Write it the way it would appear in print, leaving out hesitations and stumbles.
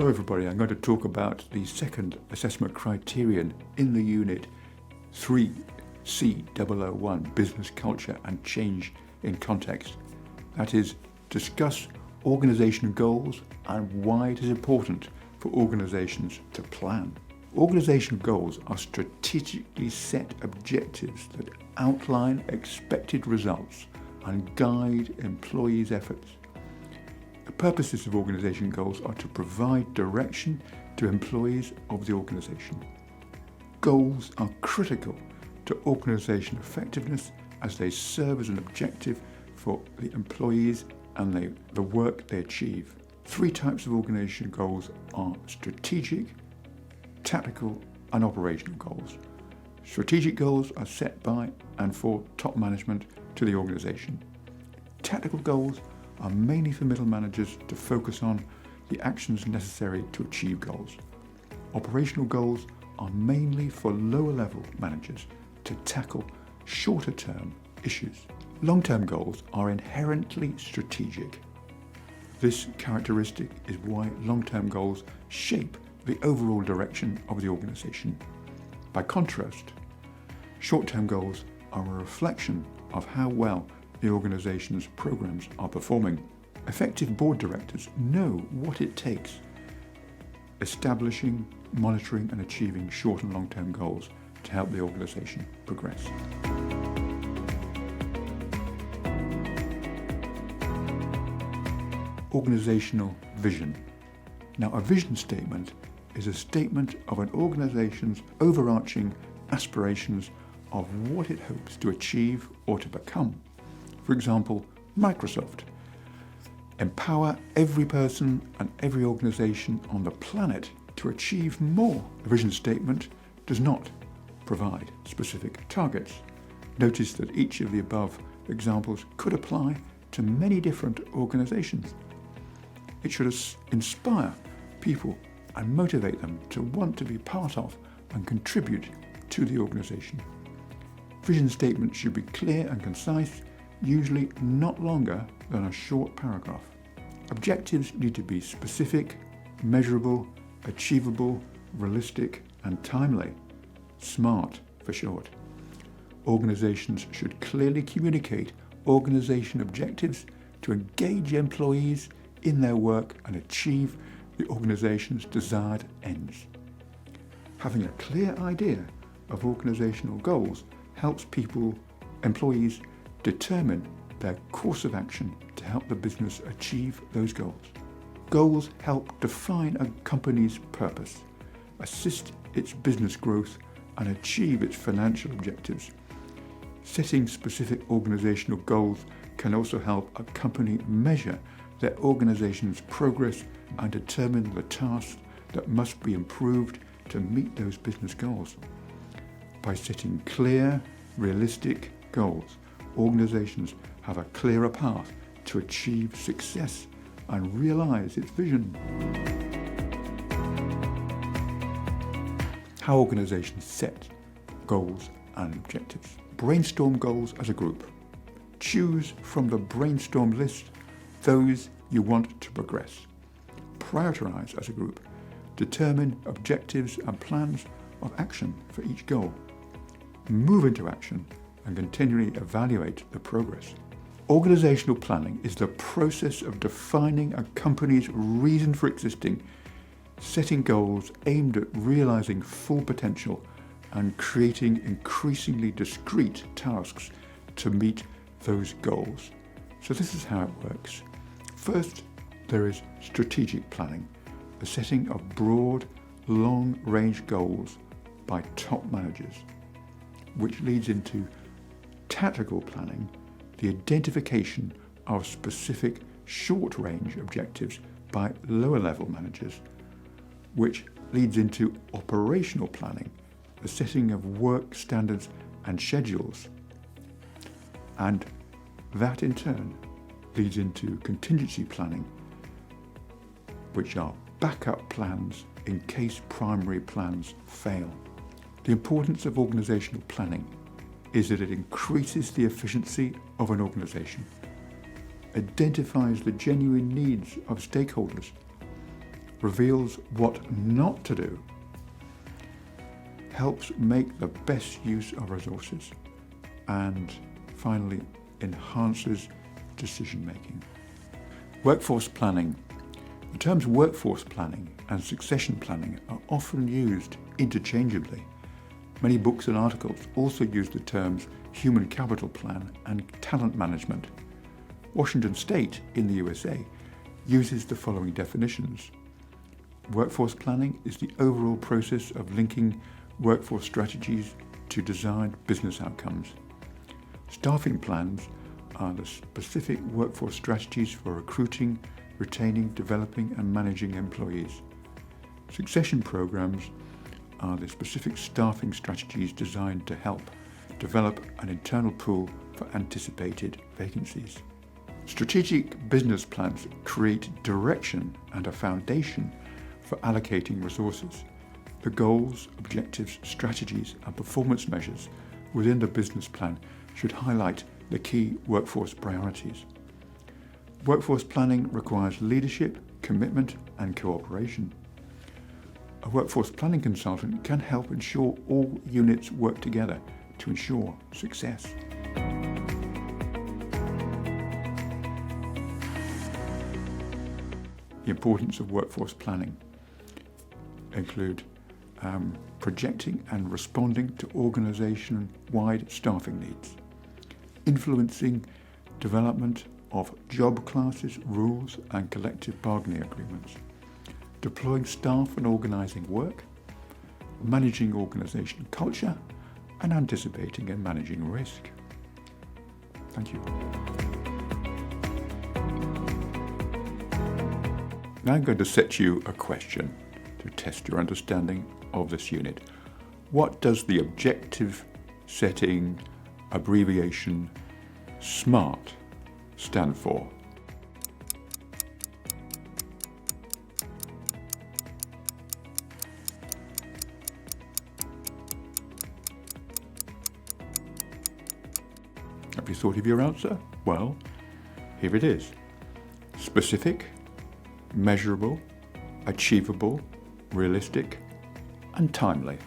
Hello everybody, I'm going to talk about the second assessment criterion in the unit 3C001, Business Culture and Change in Context. That is, discuss organisational goals and why it is important for organisations to plan. Organisational goals are strategically set objectives that outline expected results and guide employees' efforts. The purposes of organisation goals are to provide direction to employees of the organisation. Goals are critical to organisation effectiveness as they serve as an objective for the employees and the work they achieve. Three types of organisation goals are strategic, tactical and operational goals. Strategic goals are set by and for top management to the organisation. Tactical goals are mainly for middle managers to focus on the actions necessary to achieve goals. Operational goals are mainly for lower level managers to tackle shorter term issues. Long-term goals are inherently strategic. This characteristic is why long-term goals shape the overall direction of the organisation. By contrast, short-term goals are a reflection of how well the organisation's programs are performing. Effective board directors know what it takes establishing, monitoring and achieving short and long-term goals to help the organisation progress. Organisational vision. Now, a vision statement is a statement of an organisation's overarching aspirations of what it hopes to achieve or to become. For example, Microsoft. Empower every person and every organisation on the planet to achieve more. The vision statement does not provide specific targets. Notice that each of the above examples could apply to many different organisations. It should inspire people and motivate them to want to be part of and contribute to the organisation. Vision statements should be clear and concise, usually not longer than a short paragraph. Objectives need to be specific, measurable, achievable, realistic and timely. SMART for short. Organisations should clearly communicate organisation objectives to engage employees in their work and achieve the organisation's desired ends. Having a clear idea of organisational goals helps employees determine their course of action to help the business achieve those goals. Goals help define a company's purpose, assist its business growth and achieve its financial objectives. Setting specific organisational goals can also help a company measure their organisation's progress and determine the tasks that must be improved to meet those business goals. By setting clear, realistic goals, organisations have a clearer path to achieve success and realise its vision. How organisations set goals and objectives. Brainstorm goals as a group. Choose from the brainstorm list those you want to progress. Prioritise as a group. Determine objectives and plans of action for each goal. Move into action and continually evaluate the progress. Organisational planning is the process of defining a company's reason for existing, setting goals aimed at realising full potential and creating increasingly discrete tasks to meet those goals. So this is how it works. First, there is strategic planning, the setting of broad, long-range goals by top managers, which leads into tactical planning, the identification of specific short-range objectives by lower-level managers, which leads into operational planning, the setting of work standards and schedules, and that in turn leads into contingency planning, which are backup plans in case primary plans fail. The importance of organisational planning is that it increases the efficiency of an organisation, identifies the genuine needs of stakeholders, reveals what not to do, helps make the best use of resources, and finally enhances decision making. Workforce planning. The terms workforce planning and succession planning are often used interchangeably. Many books and articles also use the terms human capital plan and talent management. Washington State in the USA uses the following definitions. Workforce planning is the overall process of linking workforce strategies to desired business outcomes. Staffing plans are the specific workforce strategies for recruiting, retaining, developing and managing employees. Succession programs are the specific staffing strategies designed to help develop an internal pool for anticipated vacancies. Strategic business plans create direction and a foundation for allocating resources. The goals, objectives, strategies and performance measures within the business plan should highlight the key workforce priorities. Workforce planning requires leadership, commitment and cooperation. A workforce planning consultant can help ensure all units work together to ensure success. The importance of workforce planning include projecting and responding to organisation-wide staffing needs, influencing development of job classes, rules and collective bargaining agreements, deploying staff and organising work, managing organisation culture and anticipating and managing risk. Thank you. Now I'm going to set you a question to test your understanding of this unit. What does the objective setting abbreviation SMART stand for? Have you thought of your answer? Well, here it is. Specific, measurable, achievable, realistic, and timely.